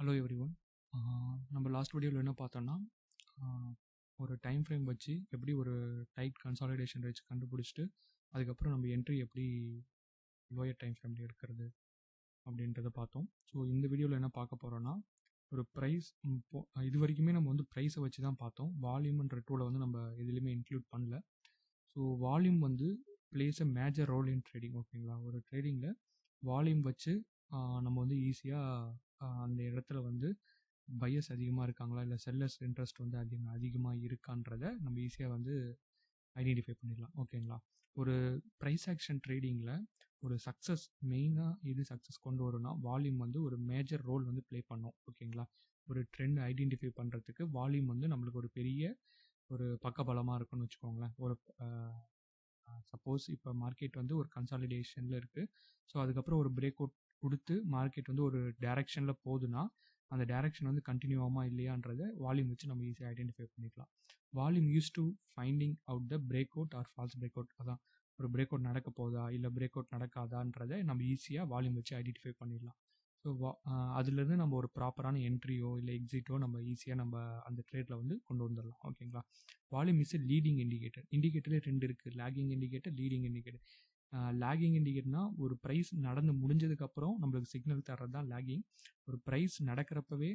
Hello everyone. நம்ம last வீடியோவில் என்ன பார்த்தோம்னா, ஒரு டைம் ஃப்ரேம் வச்சு எப்படி ஒரு டைட் கன்சாலிடேஷன் வச்சு கண்டுபிடிச்சிட்டு அதுக்கப்புறம் நம்ம என்ட்ரி எப்படி லோயர் டைம் ஃப்ரேமில் எடுக்கிறது அப்படின்றத பார்த்தோம். ஸோ இந்த வீடியோவில் என்ன பார்க்க போகிறோன்னா, ஒரு ப்ரைஸ் இது வரைக்குமே நம்ம வந்து ப்ரைஸை வச்சு தான் பார்த்தோம். வால்யூம்ன்ற டூலை வந்து நம்ம எதுலேயுமே இன்க்ளூட் பண்ணல. ஸோ வால்யூம் வந்து plays a major role in trading. ஓகேங்களா, ஒரு ட்ரேடிங்கில் வால்யூம் வச்சு நம்ம வந்து ஈஸியாக அந்த இடத்துல வந்து பையர்ஸ் அதிகமாக இருக்காங்களா இல்லை செல்லர்ஸ் இன்ட்ரெஸ்ட் வந்து அதிகமாக இருக்கான்றதை நம்ம ஈஸியாக வந்து ஐடென்டிஃபை பண்ணிடலாம். ஓகேங்களா, ஒரு ப்ரைஸ் ஆக்ஷன் ட்ரேடிங்கில் ஒரு சக்ஸஸ் மெயினாக இது சக்ஸஸ் கொண்டு வரும்னா வால்யூம் வந்து ஒரு மேஜர் ரோல் வந்து ப்ளே பண்ணும். ஓகேங்களா, ஒரு ட்ரெண்ட் ஐடென்டிஃபை பண்ணுறதுக்கு வால்யூம் வந்து நம்மளுக்கு ஒரு பெரிய ஒரு பக்கபலமாக இருக்குன்னு வச்சுக்கோங்களேன். ஒரு சப்போஸ் இப்போ மார்க்கெட் வந்து ஒரு கன்சாலிடேஷனில் இருக்குது. ஸோ அதுக்கப்புறம் ஒரு பிரேக் அவுட் கொடுத்து மார்க்கெட் வந்து ஒரு டைரெக்ஷனில் போகுதுன்னா அந்த டைரெக்ஷன் வந்து கண்டினியூ ஆகுமா இல்லையான்றதை வால்யூம் வச்சு நம்ம ஈஸியாக ஐடென்டிஃபை பண்ணிக்கலாம். Volume use to finding out the break out or false break out. அதான் ஒரு பிரேக் அவுட் நடக்க போதா இல்லை பிரேக் அவுட் நடக்காதான்றதை நம்ம ஈஸியாக வால்யூம் வச்சு ஐடென்டிஃபை பண்ணிடலாம். ஸோ அதுலேருந்து நம்ம ஒரு ப்ராப்பரான என்ட்ரியோ இல்லை எக்ஸிட்டோ நம்ம ஈஸியாக நம்ம அந்த ட்ரேடில் வந்து கொண்டு வந்துடலாம். ஓகேங்களா, வால்யூம் இஸ் லீடிங் இண்டிகேட்டர். இண்டிகேட்டரே ரெண்டு இருக்குது, lagging indicator, leading indicator. Lagging இண்டிகேட்டர்னா ஒரு ப்ரைஸ் நடந்து முடிஞ்சதுக்கப்புறம் நம்மளுக்கு சிக்னல் தர்றது தான் லேகிங். ஒரு ப்ரைஸ் நடக்கிறப்பவே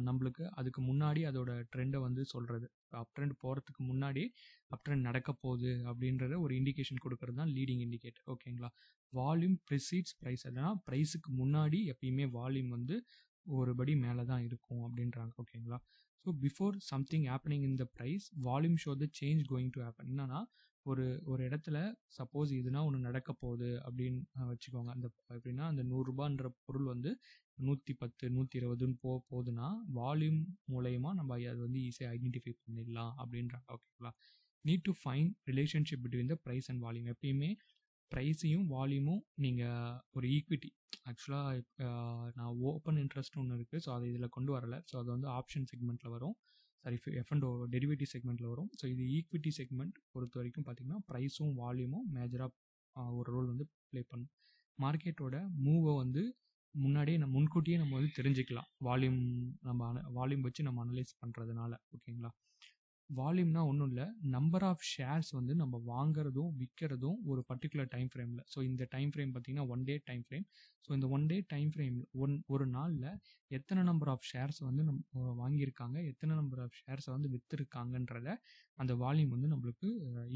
நம்மளுக்கு அதுக்கு முன்னாடி அதோட ட்ரெண்டை வந்து சொல்கிறது, அப் ட்ரெண்ட் போகிறதுக்கு முன்னாடி அப் ட்ரெண்ட் நடக்க போகுது அப்படின்றத ஒரு இண்டிகேஷன் கொடுக்கறது தான் லீடிங் இண்டிகேட்டர். ஓகேங்களா, வால்யூம் ப்ரிசீட்ஸ் ப்ரைஸ். அதனால் ப்ரைஸுக்கு முன்னாடி எப்பயுமே வால்யூம் வந்து ஒரு படி மேலே தான் இருக்கும் அப்படின்றாங்க. ஓகேங்களா, so before something happening in the price volume show the change going to happen. என்னன்னா ஒரு இடத்துல சப்போஸ் இதுனா ஒன்று நடக்க போகுது அப்படின்னு வச்சுக்கோங்க. அந்த எப்படின்னா அந்த 100 ரூபான்ற பொருள் வந்து 110 120ன்னு போகுதுன்னா வால்யூம் மூலயமா நம்ம அதை வந்து ஈஸியாக ஐடென்டிஃபை பண்ணிடலாம் அப்படின்றாங்க. ஓகேங்களா, need to find relationship between the price and volume. எப்பயுமே ப்ரைஸையும் வால்யூமும் நீங்கள் ஒரு ஈக்விட்டி, ஆக்சுவலாக நான் ஓப்பன் இன்ட்ரெஸ்ட்னு ஒன்று இருக்குது. ஸோ அதை இதில் கொண்டு வரலை. ஸோ அது வந்து ஆப்ஷன் செக்மெண்ட்டில் வரும், சாரி F&O டெரிவேட்டிவ் செக்மெண்ட்டில் வரும். ஸோ இது ஈக்விட்டி செக்மெண்ட் பொறுத்த வரைக்கும் பார்த்தீங்கன்னா ப்ரைஸும் வால்யூமும் மேஜராக ஒரு ரோல் வந்து ப்ளே பண்ணும். மார்க்கெட்டோட மூவை வந்து முன்கூட்டியே நம்ம வந்து தெரிஞ்சுக்கலாம் வால்யூம் வச்சு நம்ம அனலைஸ் பண்ணுறதுனால. ஓகேங்களா, வால்யூம்னா ஒன்றும் இல்லை, நம்பர் ஆஃப் ஷேர்ஸ் வந்து நம்ம வாங்குறதும் விற்கிறதும் ஒரு பர்டிகுலர் டைம் ஃப்ரேமில். ஸோ இந்த டைம் ஃப்ரேம் பார்த்தீங்கன்னா 1 டே டைம் ஃப்ரேம். ஸோ இந்த 1 டே டைம் ஃப்ரேமில் ஒரு நாளில் எத்தனை நம்பர் ஆஃப் ஷேர்ஸ் வந்து நம்ம வாங்கியிருக்காங்க, எத்தனை நம்பர் ஆஃப் ஷேர்ஸை வந்து விற்றுருக்காங்கன்றத அந்த வால்யூம் வந்து நம்மளுக்கு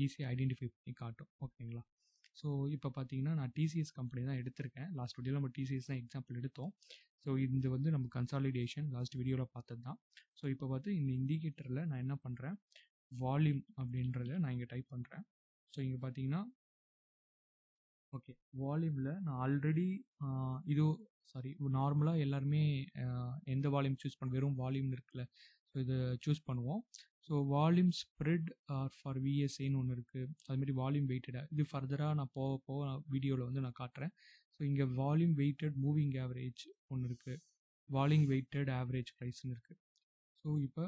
ஈஸியாக ஐடென்டிஃபை பண்ணி காட்டும். ஓகேங்களா, ஸோ இப்போ பார்த்தீங்கன்னா நான் டிசிஎஸ் கம்பெனி தான் எடுத்திருக்கேன். லாஸ்ட் வீடியோவில் நம்ம டிசிஎஸ் தான் எக்ஸாம்பிள் எடுத்தோம். ஸோ இது வந்து நம்ம கன்சாலிடேஷன் லாஸ்ட் வீடியோவில் பார்த்தது தான். ஸோ இப்போ பார்த்து இந்த இண்டிகேட்டரில் நான் என்ன பண்ணுறேன், வால்யூம் அப்படின்றத நான் இங்கே டைப் பண்ணுறேன். ஸோ இங்கே பார்த்தீங்கன்னா ஓகே, வால்யூமில் நான் ஆல்ரெடி நார்மலாக எல்லாருமே எந்த வால்யூம் சூஸ் வெறும் வால்யூம் இருக்குல்ல, ஸோ இதை சூஸ் பண்ணுவோம். So volume spread or for விஎஸ்ஏன்னு ஒன்று இருக்குது. அதுமாரி வால்யூம் வெயிட்டடாக இது ஃபர்தராக நான் போக வீடியோவில் வந்து நான் காட்டுறேன். ஸோ இங்கே வால்யூம் வெயிட்டட் மூவிங் ஆவரேஜ் ஒன்று இருக்குது, வால்யூம் வெயிட்டட் ஆவரேஜ் ப்ரைஸ்ன்னு இருக்குது. ஸோ இப்போ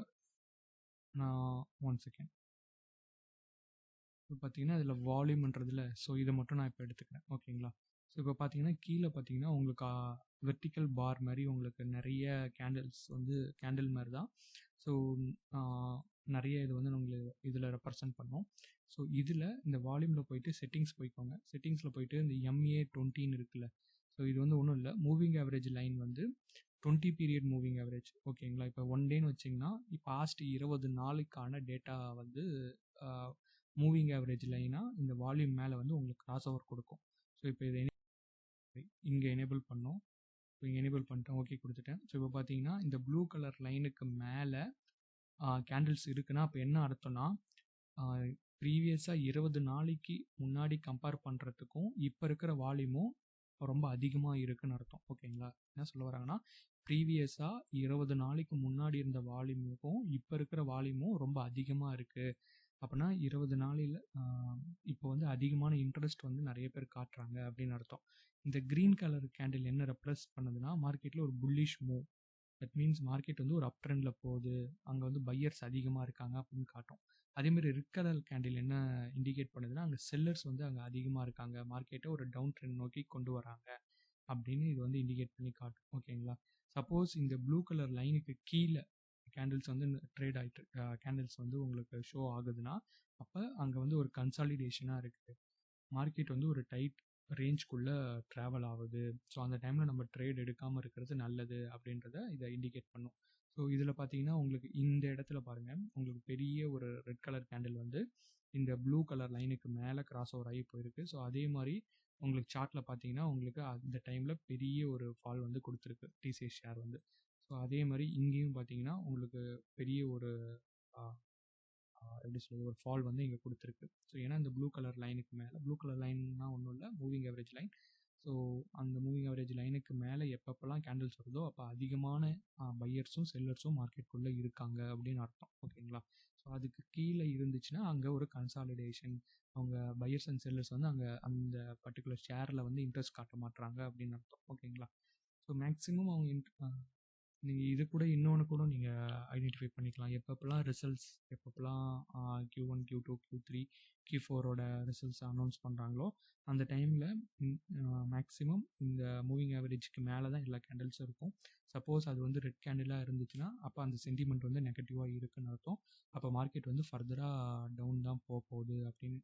நான் 1 செகண்ட் இப்போ பார்த்தீங்கன்னா இதில் வால்யூம்ன்றதில் ஸோ இதை மட்டும் நான் இப்போ எடுத்துக்கிறேன். ஓகேங்களா, ஸோ இப்போ பார்த்தீங்கன்னா கீழே பார்த்தீங்கன்னா உங்களுக்கு வெர்டிக்கல் பார் மாதிரி உங்களுக்கு நிறைய கேண்டில் மாதிரி தான். ஸோ நிறைய இது வந்து உங்களுக்கு இதில் ரெப்ரசன்ட் பண்ணோம். ஸோ இதில் இந்த வால்யூமில் போயிட்டு செட்டிங்ஸ் போய்க்கோங்க. செட்டிங்ஸில் போயிட்டு இந்த MA20ன்னு இருக்குல்ல, ஸோ இது வந்து ஒன்றும் இல்லை, மூவிங் ஆவரேஜ் லைன் வந்து 20 பீரியட் மூவிங் ஆவரேஜ். ஓகேங்களா, இப்போ 1 டேன்னு வச்சிங்கன்னா பாஸ்ட் 20 நாளுக்கான டேட்டா வந்து மூவிங் ஆவரேஜ் லைனாக இந்த வால்யூம் மேலே வந்து உங்களுக்கு கிராஸ் ஓவர் கொடுக்கும். ஸோ இப்போ இதை இங்கே எனேபிள் பண்ணோம். இப்போ இங்கே எனேபிள் பண்ணிட்டேன், ஓகே கொடுத்துட்டேன். ஸோ இப்போ பார்த்தீங்கன்னா இந்த ப்ளூ கலர் லைனுக்கு மேலே கேண்டில்ஸ் இருக்குன்னா அப்போ என்ன அர்த்தம்னா ப்ரீவியஸாக 20 நாளைக்கு முன்னாடி கம்பேர் பண்ணுறதுக்கும் இப்போ இருக்கிற வால்யூமும் ரொம்ப அதிகமாக இருக்குன்னு அர்த்தம். ஓகேங்களா, என்ன சொல்ல வராங்கன்னா ப்ரீவியஸாக 20 நாளைக்கு முன்னாடி இருந்த வால்யூமுக்கும் இப்போ இருக்கிற வால்யூமும் ரொம்ப அதிகமாக இருக்குது. அப்படின்னா 20 நாளையில் இப்போ வந்து அதிகமான இன்ட்ரெஸ்ட் வந்து நிறைய பேர் காட்டுறாங்க அப்படின்னு அர்த்தம். இந்த க்ரீன் கலர் கேண்டில் என்ன ரெப்ரஸ் பண்ணுதுன்னா மார்க்கெட்டில் ஒரு bullish move. That means market வந்து ஒரு அப் ட்ரெண்டில் போகுது, அங்கே வந்து பையர்ஸ் அதிகமாக இருக்காங்க அப்படின்னு காட்டும். அதேமாதிரி ரெட் கலர் கேண்டில் என்ன இண்டிகேட் பண்ணுதுன்னா அங்கே செல்லர்ஸ் வந்து அங்கே அதிகமாக இருக்காங்க, மார்க்கெட்டை ஒரு டவுன் ட்ரெண்ட் நோக்கி கொண்டு வராங்க அப்படின்னு இது வந்து இண்டிகேட் பண்ணி காட்டும். ஓகேங்களா? சப்போஸ் இந்த ப்ளூ கலர் லைனுக்கு கீழே கேண்டில்ஸ் வந்து ட்ரேட் ஆகிட்டு கேண்டில்ஸ் வந்து உங்களுக்கு ஷோ ஆகுதுன்னா, அப்போ அங்கே வந்து ஒரு கன்சாலிடேஷனாக இருக்குது. மார்க்கெட் வந்து ஒரு டைட் ரேஞ்ச்குள்ளே ட்ராவல் ஆகுது. ஸோ அந்த டைமில் நம்ம ட்ரேட் எடுக்காமல் இருக்கிறது நல்லது அப்படின்றத இதை இண்டிகேட் பண்ணும். ஸோ இதில் பார்த்தீங்கன்னா உங்களுக்கு இந்த இடத்துல பாருங்கள், உங்களுக்கு பெரிய ஒரு ரெட் கலர் கேண்டில் வந்து இந்த ப்ளூ கலர் லைனுக்கு மேலே கிராஸ் ஓவர் ஆகி போயிருக்கு. ஸோ அதே மாதிரி உங்களுக்கு சார்ட்டில் பார்த்தீங்கன்னா உங்களுக்கு அந்த டைமில் பெரிய ஒரு ஃபால் வந்து கொடுத்துருக்கு டிசிஎஸ் ஷேர் வந்து. ஸோ அதே மாதிரி இங்கேயும் பார்த்தீங்கன்னா உங்களுக்கு பெரிய ஒரு எப்படி சொல்கிறது, ஒரு ஃபால் வந்து இங்கே கொடுத்துருக்கு. ஸோ ஏன்னா இந்த ப்ளூ கலர் லைனுக்கு மேலே, ப்ளூ கலர் லைன்னா ஒன்றும் இல்லை, மூவிங் ஆவரேஜ் லைன். ஸோ அந்த மூவிங் ஆவரேஜ் லைனுக்கு மேலே எப்பப்பெல்லாம் கேண்டில்ஸ் வருதோ அப்போ அதிகமான பையர்ஸும் செல்லர்ஸும் மார்க்கெட்டுக்குள்ளே இருக்காங்க அப்படின்னு அர்த்தம். ஓகேங்களா? ஸோ அதுக்கு கீழே இருந்துச்சுன்னா அங்கே ஒரு கன்சாலிடேஷன், அவங்க பையர்ஸ் அண்ட் செல்லர்ஸ் வந்து அங்கே அந்த பர்டிகுலர் ஷேரில் வந்து இன்ட்ரெஸ்ட் காட்ட மாட்டுறாங்க அப்படின்னு அர்த்தம். ஓகேங்களா? ஸோ மேக்ஸிமம் அவங்க நீங்கள் இது கூட இன்னொன்று கூட நீங்கள் ஐடென்டிஃபை பண்ணிக்கலாம். எப்பப்பெல்லாம் ரிசல்ட்ஸ், எப்பப்பெல்லாம் Q1, Q2, Q3, Q4ஓட results announce பண்ணுறாங்களோ அந்த டைமில் மேக்ஸிமம் இந்த மூவிங் ஆவரேஜ்க்கு மேலே தான் எல்லா கேண்டில்ஸும் இருக்கும். சப்போஸ் அது வந்து ரெட் கேண்டிலாக இருந்துச்சுன்னா அப்போ அந்த சென்டிமெண்ட் வந்து நெகட்டிவாக இருக்குன்னு அர்த்தம். அப்போ மார்க்கெட் வந்து ஃபர்தராக டவுன் தான் போக போகுது அப்படின்னு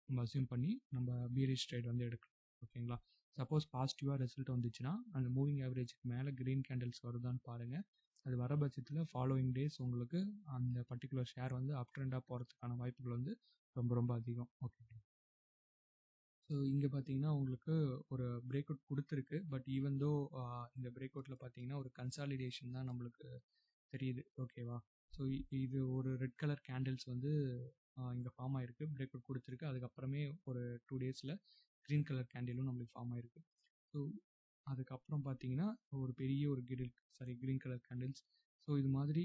நம்ம அஸ்யூம் பண்ணி நம்ம பீரிஷ் ட்ரேட் வந்து எடுக்கலாம். ஓகேங்களா? சப்போஸ் பாசிட்டிவாக ரிசல்ட் வந்துச்சுன்னா அந்த மூவிங் ஆவரேஜுக்கு மேலே க்ரீன் கேண்டில்ஸ் வருதான்னு பாருங்கள். அது வர பட்சத்தில் ஃபாலோயிங் டேஸ் உங்களுக்கு அந்த பர்டிகுலர் ஷேர் வந்து அப் ட்ரெண்டாக போகிறதுக்கான வாய்ப்புகள் வந்து ரொம்ப ரொம்ப அதிகம். ஓகேங்களா? ஸோ இங்கே பார்த்தீங்கன்னா உங்களுக்கு ஒரு பிரேக் அவுட் கொடுத்துருக்கு. பட் ஈவன் தோ இந்த பிரேக் அவுட்டில் பார்த்தீங்கன்னா ஒரு கன்சாலிடேஷன் தான் நம்மளுக்கு தெரியுது. ஓகேவா? ஸோ இது ஒரு ரெட் கலர் கேண்டில்ஸ் வந்து இங்கே ஃபார்ம் ஆகிருக்கு, பிரேக் அவுட் கொடுத்துருக்கு. அதுக்கப்புறமே ஒரு 2 டேஸில் க்ரீன் கலர் கேண்டிலும் நம்மளுக்கு ஃபார்ம் ஆகிருக்கு. ஸோ அதுக்கப்புறம் பார்த்தீங்கன்னா ஒரு பெரிய ஒரு க்ரீன் கலர் கேண்டில்ஸ். ஸோ இது மாதிரி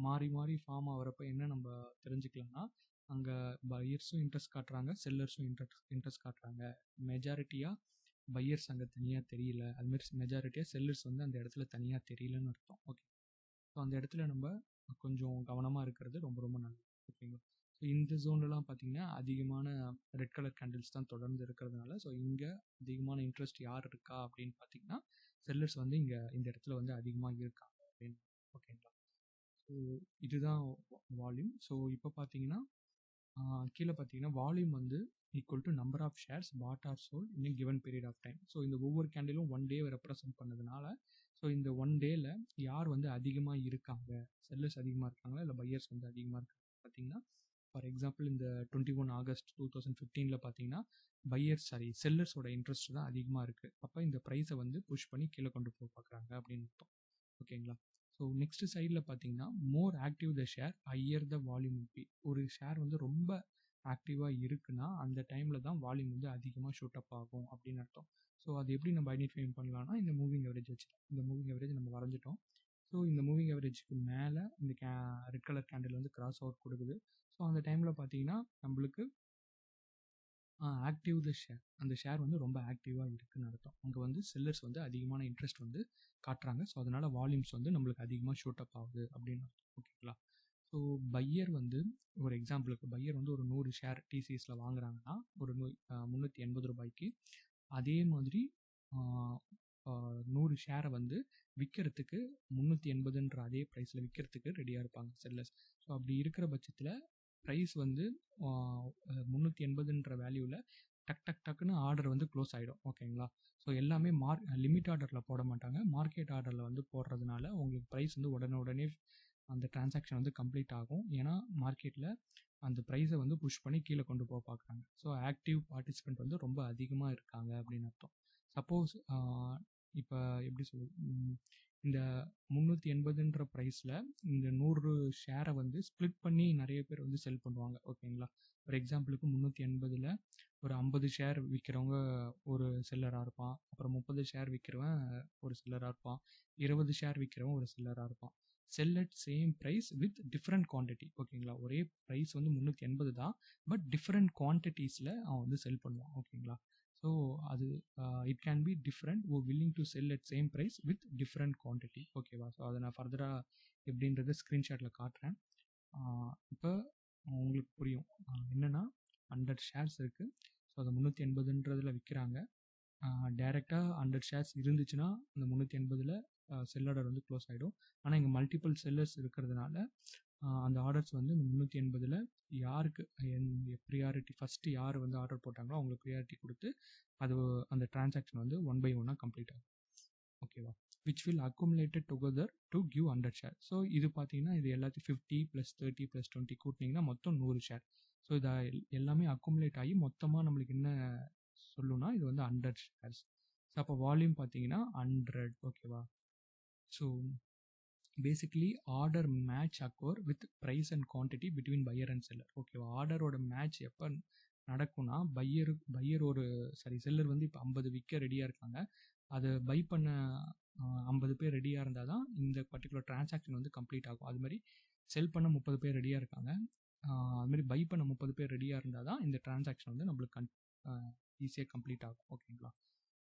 மாறி மாறி ஃபார்ம் ஆகிறப்ப என்ன நம்ம தெரிஞ்சுக்கலாம்னா, அங்கே பையர்ஸும் இன்ட்ரெஸ்ட் காட்டுறாங்க, செல்லர்ஸும் இன்ட்ரெஸ்ட் காட்டுறாங்க. மெஜாரிட்டியாக பையர்ஸ் அங்கே தனியாக தெரியல, அதுமாரி மெஜாரிட்டியாக செல்லர்ஸ் வந்து அந்த இடத்துல தனியாக தெரியலன்னு அர்த்தம். ஓகே. ஸோ அந்த இடத்துல நம்ம கொஞ்சம் கவனமாக இருக்கிறது ரொம்ப ரொம்ப நல்லது. ஓகேங்களா? ஸோ இந்த ஜோன்லலாம் பார்த்தீங்கன்னா அதிகமான ரெட் கலர் கேண்டில்ஸ் தான் தொடர்ந்து இருக்கிறதுனால, ஸோ இங்கே அதிகமான இன்ட்ரெஸ்ட் யார் இருக்கா அப்படின்னு பார்த்தீங்கன்னா செல்லர்ஸ் வந்து இங்கே இந்த இடத்துல வந்து அதிகமாக இருக்காங்க அப்படின்னு. ஓகேங்களா? ஸோ இதுதான் வால்யூம். ஸோ இப்போ பார்த்தீங்கன்னா கீழே பார்த்தீங்கன்னா வால்யூம் வந்து equal to number of shares bought or sold in a given period of time. So இந்த ஒவ்வொரு கேண்டிலும் 1 டே ரெப்ரசென்ட் பண்ணதுனால, ஸோ இந்த 1 டேல யார் வந்து அதிகமாக இருக்காங்க, செல்லர்ஸ் அதிகமாக இருக்காங்களா இல்லை பையர்ஸ் வந்து அதிகமாக இருக்காங்க பார்த்தீங்கன்னா, ஃபார் எக்ஸாம்பிள் இந்த 21 ஆகஸ்ட் 2015 பார்த்தீங்கன்னா செல்லர்ஸோட இன்ட்ரெஸ்ட் தான் அதிகமாக இருக்குது. அப்போ இந்த ப்ரைஸை வந்து புஷ் பண்ணி கீழே கொண்டு போக பார்க்குறாங்க அப்படின்னு அர்த்தம். ஓகேங்களா? ஸோ நெக்ஸ்ட் சைடில் பார்த்தீங்கன்னா more active the share higher the volume be. ஒரு ஷேர் வந்து ரொம்ப ஆக்டிவாக இருக்குன்னா அந்த டைமில் தான் வால்யூம் வந்து அதிகமாக ஷூட் அப் ஆகும் அப்படின்னு அர்த்தம். ஸோ அது எப்படி நம்ம ஐடென்டிஃபை பண்ணலாம்னா இந்த மூவிங் அவரேஜ் வச்சுக்கலாம். இந்த மூவிங் அவரேஜ் நம்ம வரைஞ்சிட்டோம். ஸோ இந்த மூவிங் அவரேஜுக்கு மேலே இந்த ரெட் கலர் கேண்டில் வந்து கிராஸ் அவுட் கொடுக்குது. ஸோ அந்த டைமில் பார்த்தீங்கன்னா நம்மளுக்கு ஆக்டிவ் த ஷேர், அந்த ஷேர் வந்து ரொம்ப ஆக்டிவாக இருக்குன்னு அர்த்தம். அங்கே வந்து செல்லர்ஸ் வந்து அதிகமான இன்ட்ரெஸ்ட் வந்து காட்டுறாங்க. ஸோ அதனால் வால்யூம்ஸ் வந்து நம்மளுக்கு அதிகமாக ஷூட் அப் ஆகுது அப்படின்னு அர்த்தம். ஓகேங்களா? ஸோ பையர் வந்து ஒரு எக்ஸாம்பிளுக்கு பையர் வந்து ஒரு 100 ஷேர் டிசிஎஸில் வாங்குறாங்கன்னா ஒரு 380 ரூபாய்க்கு, அதே மாதிரி 100 ஷேரை வந்து விற்கிறதுக்கு 380ன்ற அதே ப்ரைஸில் விற்கிறதுக்கு ரெடியாக இருப்பாங்க செல்லர்ஸ். ஸோ அப்படி இருக்கிற பட்சத்தில் ப்ரைஸ் வந்து 380ன்ற வேல்யூவில் டக்குன்னு ஆர்டர் வந்து க்ளோஸ் ஆகிடும். ஓகேங்களா? ஸோ எல்லாமே லிமிட் ஆர்டரில் போட மாட்டாங்க, மார்க்கெட் ஆர்டரில் வந்து போடுறதுனால உங்களுக்கு ப்ரைஸ் வந்து உடனே அந்த டிரான்சாக்ஷன் வந்து கம்ப்ளீட் ஆகும். ஏன்னா மார்க்கெட்டில் அந்த ப்ரைஸை வந்து புஷ் பண்ணி கீழே கொண்டு போக பார்க்குறாங்க. ஸோ ஆக்டிவ் பார்ட்டிசிபெண்ட் வந்து ரொம்ப அதிகமாக இருக்காங்க அப்படின்னு அர்த்தம். சப்போஸ் இப்போ எப்படி சொல்லுது, இந்த 380ன்ற ப்ரைஸில் இந்த 100 ஷேரை வந்து ஸ்ப்ளிட் பண்ணி நிறைய பேர் வந்து செல் பண்ணுவாங்க. ஓகேங்களா? ஒரு எக்ஸாம்பிளுக்கு 380ல் ஒரு 50 ஷேர் விற்கிறவங்க ஒரு செல்லராக இருப்பான், அப்புறம் 30 ஷேர் விற்கிறவன் ஒரு செல்லராக இருப்பான், 20 ஷேர் விற்கிறவன் ஒரு செல்லராக இருப்பான். Sell at same price with different quantity. ஓகேங்களா? ஒரே ப்ரைஸ் வந்து 380 தான், பட் டிஃப்ரெண்ட் குவான்டிட்டிஸில் அவன் வந்து செல் பண்ணுவான். ஓகேங்களா? ஸோ அது it can be different willing to sell at same price with different quantity. ஓகேவா? ஸோ அதை நான் ஃபர்தராக எப்படின்றத ஸ்க்ரீன்ஷாட்டில் காட்டுறேன். இப்போ உங்களுக்கு புரியும். என்னென்னா 100 ஷேர்ஸ் இருக்குது. ஸோ அதை 380ன்றதில் விற்கிறாங்க. டைரெக்டாக 100 ஷேர்ஸ் இருந்துச்சுன்னா இந்த 380ல் செல் ஆர்டர் வந்து க்ளோஸ் ஆகிடும். ஆனால் இங்கே மல்டிபிள் செல்லர்ஸ் இருக்கிறதுனால அந்த ஆர்டர்ஸ் வந்து இந்த 380ல் யாருக்கு ப்ரியாரிட்டி ஃபஸ்ட்டு யார் வந்து ஆர்டர் போட்டாங்களோ அவங்களுக்கு ப்ரியாரிட்டி கொடுத்து அது அந்த டிரான்சாக்ஷன் வந்து 1 by 1 கம்ப்ளீட் ஆகும். ஓகேவா, which will accumulated together to give 100 share. So இது பார்த்தீங்கன்னா இது எல்லாத்தையும் 50 + 30 + 20 கூட்டினீங்கன்னா மொத்தம் 100 ஷேர். ஸோ இதை எல்லாமே அக்குமுலேட் ஆகி மொத்தமாக நம்மளுக்கு என்ன சொல்லுன்னா இது வந்து 100 ஷேர்ஸ். ஸோ அப்போ வால்யூம் பார்த்தீங்கன்னா 100. ஓகேவா, so basically order match occur with price and quantity between buyer and seller. ஓகேவா, ஆர்டரோட மேட்ச் எப்போ நடக்கும்னா பையர் செல்லர் வந்து இப்போ 50 விற்க ரெடியாக இருக்காங்க. அதை பை பண்ண 50 பேர் ரெடியாக இருந்தால் தான் இந்த பர்டிகுலர் டிரான்சாக்ஷன் வந்து கம்ப்ளீட் ஆகும். அதுமாதிரி செல் பண்ண 30 பேர் ரெடியாக இருக்காங்க. அதுமாதிரி பை பண்ண 30 பேர் ரெடியாக இருந்தால் தான் இந்த டிரான்சாக்ஷன் வந்து நம்மளுக்கு ஈஸியாக கம்ப்ளீட் ஆகும். ஓகேங்களா,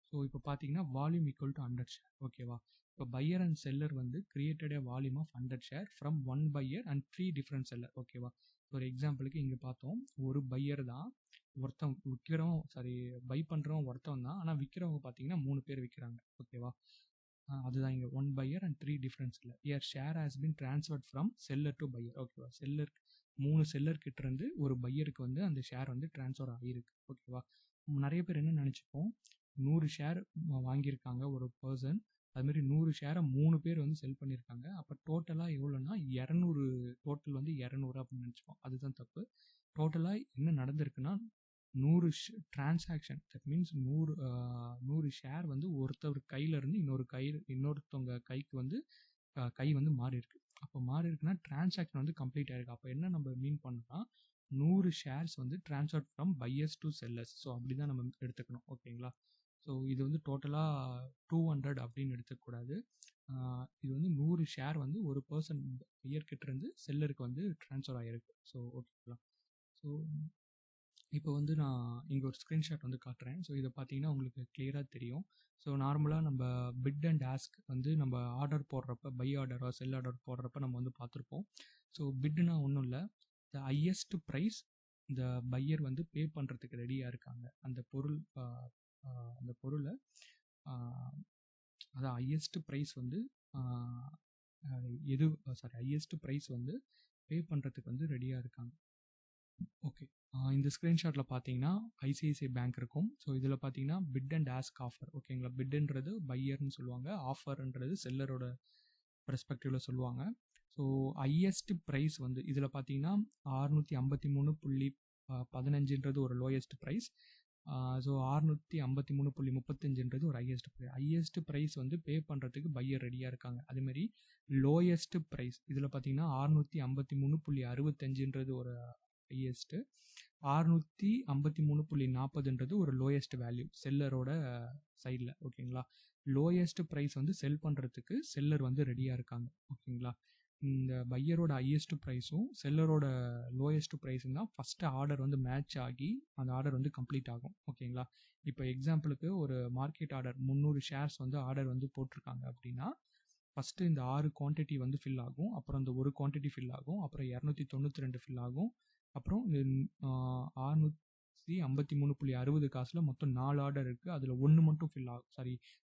ஸோ இப்போ பார்த்தீங்கன்னா வால்யூம் ஈக்குவல் டு 100 ஷேர். ஓகேவா, இப்போ பையர் அண்ட் செல்லர் வந்து created a volume of 100 share from 1 buyer and 3 different seller. ஓகேவா, ஒரு எக்ஸாம்பிளுக்கு இங்கே பார்த்தோம், ஒரு பையர் தான் ஒருத்தன் பை பண்ணுறவங்க ஒருத்தவன் தான், ஆனால் விற்கிறவங்க பார்த்தீங்கன்னா 3 பேர் விற்கிறாங்க. ஓகேவா, அதுதான் இங்கே 1 buyer and 3 different seller. Their share has been transferred from seller to buyer. ஓகேவா, செல்லர் 3 செல்லர் கிட்ட இருந்து ஒரு பையருக்கு வந்து அந்த ஷேர் வந்து ட்ரான்ஸ்ஃபர் ஆகிருக்கு. ஓகேவா, நிறைய பேர் என்ன நினச்சிப்போம், 100 ஷேர் வாங்கியிருக்காங்க ஒரு பர்சன், அதுமாரி 100 ஷேரை 3 பேர் வந்து செல் பண்ணியிருக்காங்க. அப்போ டோட்டலாக எவ்வளோன்னா 200, டோட்டல் வந்து 200 அப்படின்னு நினச்சிப்போம். அதுதான் தப்பு. டோட்டலாக என்ன நடந்திருக்குன்னா 100 டிரான்சாக்ஷன், தட் மீன்ஸ் 100 ஷேர் வந்து ஒருத்தவர் கையிலேருந்து இன்னொருத்தவங்க கைக்கு வந்து கை வந்து மாறி இருக்கு. அப்போ மாறி இருக்குன்னா டிரான்சாக்ஷன் வந்து கம்ப்ளீட் ஆயிருக்கு. அப்போ என்ன நம்ம மீன் பண்ணோம்னா 100 ஷேர்ஸ் வந்து transfer from buyers to sellers. So அப்படி தான் நம்ம எடுத்துக்கணும். ஓகேங்களா, ஸோ இது வந்து டோட்டலாக 200 அப்படின்னு எடுத்துக்கூடாது. இது வந்து 100 ஷேர் வந்து ஒரு பர்சன் பையர்கிட்டேருந்து செல்லருக்கு வந்து ட்ரான்ஸ்ஃபர் ஆகிருக்கு. ஸோ ஓகேங்களா, ஸோ இப்போ வந்து நான் இங்கே ஒரு ஸ்க்ரீன்ஷாட் வந்து காட்டுறேன். ஸோ இதை பார்த்தீங்கன்னா உங்களுக்கு கிளியராக தெரியும். ஸோ நார்மலாக நம்ம பிட் அண்ட் ஆஸ்க் வந்து நம்ம ஆர்டர் போடுறப்ப பை ஆர்டரோ செல் ஆர்டர் போடுறப்ப நம்ம வந்து பார்த்துருப்போம். ஸோ பிட்னா ஒன்றும் இல்லை, த ஹையஸ்ட் ப்ரைஸ் இந்த பையர் வந்து பே பண்ணுறதுக்கு ரெடியாக இருக்காங்க. அந்த பொருளை அதான் ஹையஸ்ட் ப்ரைஸ் வந்து ஹையஸ்ட் ப்ரைஸ் வந்து பே பண்ணுறதுக்கு வந்து ரெடியாக இருக்காங்க. ஓகே, இந்த ஸ்க்ரீன்ஷாட்டில் பார்த்தீங்கன்னா ஐசிஐசிஐ பேங்க் இருக்கும். ஸோ இதில் பார்த்தீங்கன்னா பிட் அண்ட் ஆஸ்க் ஆஃபர். ஓகேங்களா, பிட்ன்றது பையர்னு சொல்லுவாங்க, ஆஃபர்ன்றது செல்லரோட பெர்ஸ்பெக்டிவில் சொல்லுவாங்க. ஸோ ஹையஸ்ட் ப்ரைஸ் வந்து இதில் பார்த்தீங்கன்னா 653.15ன்றது ஒரு லோயஸ்ட் ப்ரைஸ். ஸோ 653.35ன்றது ஒரு ஹையஸ்ட் ப்ரைஸ் வந்து பே பண்ணுறதுக்கு பையர் ரெடியாக இருக்காங்க. அதேமாதிரி லோயஸ்ட் ப்ரைஸ் இதில் பார்த்தீங்கன்னா 653.65ன்றது ஒரு ஹையஸ்ட்டு, 653.40ன்றது ஒரு லோயஸ்ட் வேல்யூ செல்லரோட சைடில். ஓகேங்களா, லோயஸ்ட் ப்ரைஸ் வந்து செல் பண்ணுறதுக்கு செல்லர் வந்து ரெடியாக இருக்காங்க. ஓகேங்களா, இந்த பையரோட ஹையஸ்ட் ப்ரைஸும் செல்லரோட லோயஸ்ட் ப்ரைஸும் தான் ஃபஸ்ட்டு ஆர்டர் வந்து மேட்ச் ஆகி அந்த ஆர்டர் வந்து கம்ப்ளீட் ஆகும். ஓகேங்களா, இப்போ எக்ஸாம்பிளுக்கு ஒரு மார்க்கெட் ஆர்டர் 300 ஷேர்ஸ் வந்து ஆர்டர் வந்து போட்டிருக்காங்க அப்படின்னா ஃபஸ்ட்டு இந்த 6 குவான்டிட்டி வந்து ஃபில் ஆகும், அப்புறம் இந்த ஒரு குவான்டிட்டி ஃபில் ஆகும், அப்புறம் 292 ஃபில் ஆகும், அப்புறம் 653.60 காசில் மொத்தம் 4 ஆர்டர் இருக்குது, அதில் 1 மட்டும் ஃபில் ஆகும்.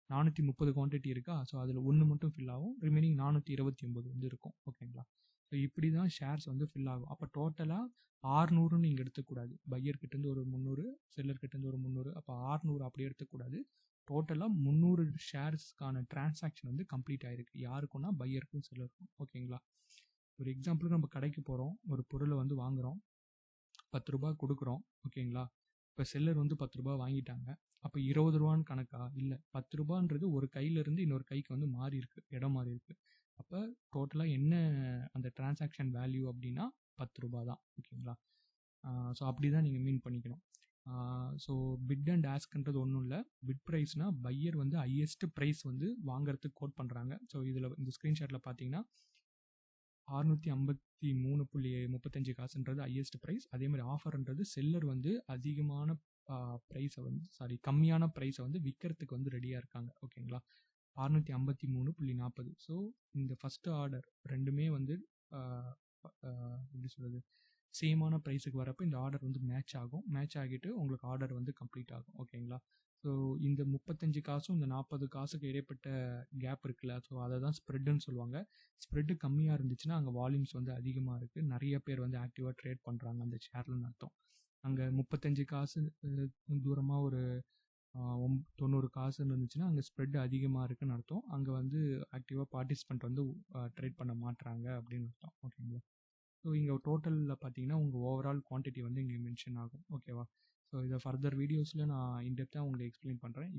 430 குவான்டிட்டி இருக்கா, ஸோ அதில் 1 மட்டும் ஃபில் ஆகும், ரிமைனிங் 429 வந்து இருக்கும். ஓகேங்களா, ஸோ இப்படி தான் ஷேர்ஸ் வந்து ஃபில் ஆகும். அப்போ டோட்டலாக 600ன்னு நீங்கள் எடுத்துக்கூடாது, பையர்கிட்டேருந்து ஒரு 300, செல்லர்கிட்டேருந்து ஒரு 300, அப்போ 600 அப்படி எடுத்துக்கூடாது. டோட்டலாக 300 ஷேர்ஸ்க்கான டிரான்சாக்ஷன் வந்து கம்ப்ளீட் ஆகிருக்கு. யாருக்குன்னா பையருக்கும் செல்லருக்கும். ஓகேங்களா, ஒரு எக்ஸாம்பிளுக்கு நம்ம கடைக்கு போகிறோம், ஒரு பொருளை வந்து வாங்குகிறோம், 10 ரூபா கொடுக்குறோம். ஓகேங்களா, இப்போ செல்லர் வந்து 10 ரூபா வாங்கிட்டாங்க. அப்போ 20 ரூபான்னு கணக்கா? இல்லை, 10 ரூபான்றது ஒரு கையிலேருந்து இன்னொரு கைக்கு வந்து மாறி இருக்கு, இடம் மாறி இருக்கு. அப்போ டோட்டலாக என்ன அந்த டிரான்சாக்ஷன் வேல்யூ அப்படின்னா 10 ரூபா தான். ஓகேங்களா, ஸோ அப்படி தான் நீங்கள் மீன் பண்ணிக்கணும். ஸோ பிட் அண்ட் ஆஸ்க்ன்றது ஒன்றும் இல்லை, பிட் ப்ரைஸ்னால் பையர் வந்து ஹையஸ்ட் ப்ரைஸ் வந்து வாங்குறதுக்கு கோட் பண்ணுறாங்க. ஸோ இதில் இந்த ஸ்க்ரீன்ஷாட்டில் பார்த்தீங்கன்னா 653.35 காசுன்றது ஹையஸ்ட் ப்ரைஸ். அதே மாதிரி ஆஃபர்ன்றது செல்லர் வந்து அதிகமான ப்ரைஸை வந்து கம்மியான ப்ரைஸை வந்து விற்கிறதுக்கு வந்து ரெடியாக இருக்காங்க. ஓகேங்களா, 653.40. ஸோ இந்த ஃபஸ்ட்டு ஆர்டர் ரெண்டுமே வந்து எப்படி சொல்கிறது, சேமான ப்ரைஸுக்கு வரப்போ இந்த ஆர்டர் வந்து மேட்ச் ஆகும், மேட்ச் ஆகிட்டு உங்களுக்கு ஆர்டர் வந்து கம்ப்ளீட் ஆகும். ஓகேங்களா, ஸோ இந்த 35 காசும் இந்த 40 காசுக்கு இடைப்பட்ட கேப் இருக்குல்ல, ஸோ அதை தான் ஸ்ப்ரெட்டுன்னு சொல்லுவாங்க. ஸ்ப்ரெட்டு கம்மியாக இருந்துச்சுன்னா அங்கே வால்யூம்ஸ் வந்து அதிகமாக இருக்குது, நிறைய பேர் வந்து ஆக்டிவாக ட்ரேட் பண்ணுறாங்க அந்த ஷேர்லன்னு அர்த்தம். அங்கே 35 காசு தூரமாக ஒரு 90 காசுன்னு இருந்துச்சுன்னா அங்கே ஸ்ப்ரெட் அதிகமாக இருக்குன்னு அர்த்தம். அங்கே வந்து ஆக்டிவாக பார்ட்டிசிபெண்ட் வந்து ட்ரேட் பண்ண மாட்டுறாங்க அப்படின்னு அர்த்தம். ஓகேங்களா? ஸோ இங்கே டோட்டலில் பார்த்தீங்கன்னா உங்கள் ஓவரால் குவான்டிட்டி வந்து இங்கே மென்ஷன் ஆகும். ஓகேவா? ஸோ இதை ஃபர்தர் வீடியோஸில் நான் இன்டெப்த்தாக உங்களுக்கு எக்ஸ்பிளைன் பண்ணுறேன்.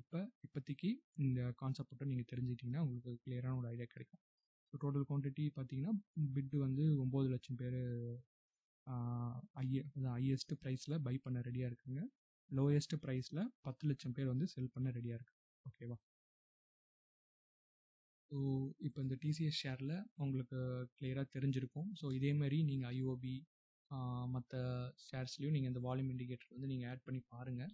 இப்போதைக்கு இந்த கான்செப்ட் மட்டும் நீங்கள் தெரிஞ்சுக்கிட்டிங்கன்னா உங்களுக்கு கிளியரான ஒரு ஐடியா கிடைக்கும். ஸோ டோட்டல் குவான்டிட்டி பார்த்தீங்கன்னா பிட் வந்து 9 லட்சம் பேர் ஹையஸ்ட் ப்ரைஸில் பை பண்ண ரெடியாக இருக்குங்க. லோயஸ்ட் ப்ரைஸில் 10 லட்சம் பேர் வந்து செல் பண்ண ரெடியாக இருக்கு. ஓகேவா? ஸோ இப்போ இந்த டிசிஎஸ் ஷேரில் உங்களுக்கு கிளியராக தெரிஞ்சிருக்கும். ஸோ இதேமாதிரி நீங்கள் ஐஓபி மற்ற ஷேர்ஸ்லேயும் நீங்கள் இந்த வால்யூம் இண்டிகேட்டர் வந்து நீங்கள் ஆட் பண்ணி பாருங்கள்.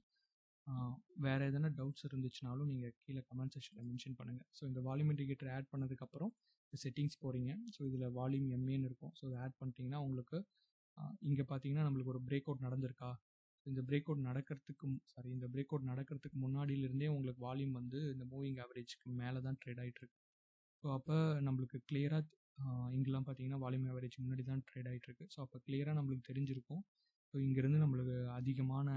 வேறு எதனா டவுட்ஸ் இருந்துச்சுனாலும் நீங்கள் கீழே கமெண்ட் செக்ஷனில் மென்ஷன் பண்ணுங்கள். ஸோ இந்த வால்யூம் இண்டிகேட்டர் ஆட் பண்ணதுக்கப்புறம் செட்டிங்ஸ் போகிறீங்க. ஸோ இதில் வால்யூம் எம்ஏன்னு இருக்கும். ஸோ இதை ஆட் பண்ணிட்டீங்கன்னா உங்களுக்கு இங்கே பார்த்தீங்கன்னா நம்மளுக்கு ஒரு பிரேக் அவுட் நடந்திருக்கா, இந்த பிரேக் அவுட் நடக்கிறதுக்கு முன்னாடியிலிருந்தே உங்களுக்கு வால்யூம் வந்து இந்த மூவிங் ஆவரேஜ்க்கு மேலே தான் ட்ரேட் ஆகிட்டுருக்கு. ஸோ அப்போ நம்மளுக்கு கிளியராக இங்கெல்லாம் பார்த்தீங்கன்னா வால்யூம் ஆவரேஜ் முன்னாடி தான் ட்ரேட் ஆகிட்டுருக்கு. ஸோ அப்போ கிளியராக நம்மளுக்கு தெரிஞ்சிருக்கும். ஸோ இங்கேருந்து நம்மளுக்கு அதிகமான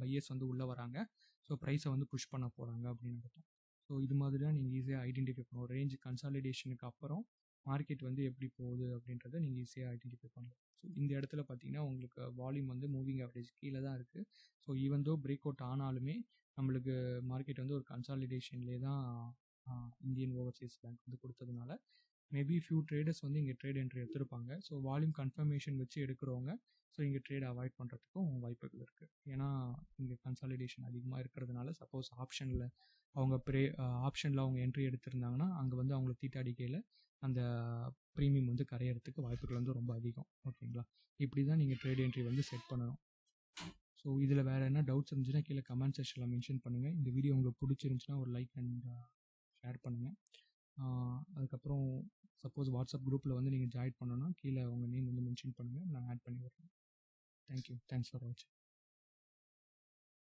பையர்ஸ் வந்து உள்ளே வராங்க. ஸோ ப்ரைஸை வந்து புஷ் பண்ண போகிறாங்க அப்படின்னு அர்த்தம். ஸோ இது மாதிரி தான் நீங்கள் ஈஸியாக ஐடென்டிஃபை பண்ணணும். ரேஞ்ச் கன்சாலிடேஷனுக்கு அப்புறம் மார்க்கெட் வந்து எப்படி போகுது அப்படின்றத நீங்கள் ஈஸியாக ஐடென்டிஃபை பண்ணலாம். ஸோ இந்த இடத்துல பார்த்தீங்கன்னா உங்களுக்கு வால்யூம் வந்து மூவிங் ஆவரேஜ் கீழே தான் இருக்குது. So even though break out ஆனாலுமே நம்மளுக்கு மார்க்கெட் வந்து ஒரு கன்சாலிடேஷன்லேயே தான் இந்தியன் ஓவர்சீஸ் பேங்க் வந்து கொடுத்ததுனால மேபி ஃபியூ ட்ரேடர்ஸ் வந்து இங்கே ட்ரேட் என்ட்ரி எடுத்திருப்பாங்க. ஸோ வால்யூம் கன்ஃபர்மேஷன் வச்சு எடுக்கிறவங்க ஸோ இங்கே ட்ரேட் அவாய்ட் பண்ணுறதுக்கும் வாய்ப்புகள் இருக்குது. ஏன்னா இங்கே கன்சாலிடேஷன் அதிகமாக இருக்கிறதுனால சப்போஸ் ஆப்ஷனில் அவங்க என்ட்ரி எடுத்திருந்தாங்கன்னா அங்கே வந்து அவங்கள தீட்டாடிக்கையில் அந்த ப்ரீமியம் வந்து கரையிறதுக்கு வாய்ப்புகள் வந்து ரொம்ப அதிகம். ஓகேங்களா? இப்படி தான் நீங்கள் ட்ரேட் என்ட்ரி வந்து செட் பண்ணணும். ஸோ இதில் வேறு என்ன டவுட்ஸ் இருந்துச்சுன்னா கீழே கமெண்ட் செக்ஷனில் மென்ஷன் பண்ணுங்கள். இந்த வீடியோ உங்களுக்கு பிடிச்சிருந்துச்சுன்னா ஒரு லைக் அண்ட் ஷேர் பண்ணுங்கள். அதுக்கப்புறம் சப்போஸ் வாட்ஸ்அப் குரூப்பில் வந்து நீங்கள் ஜாயின் பண்ணணும்னா கீழே உங்கள் நேம் வந்து மென்ஷன் பண்ணுங்கள், நான் ஆட் பண்ணி விடுறேன். தேங்க்யூ. தேங்க்ஸ் ஃபார் வாட்சிங்.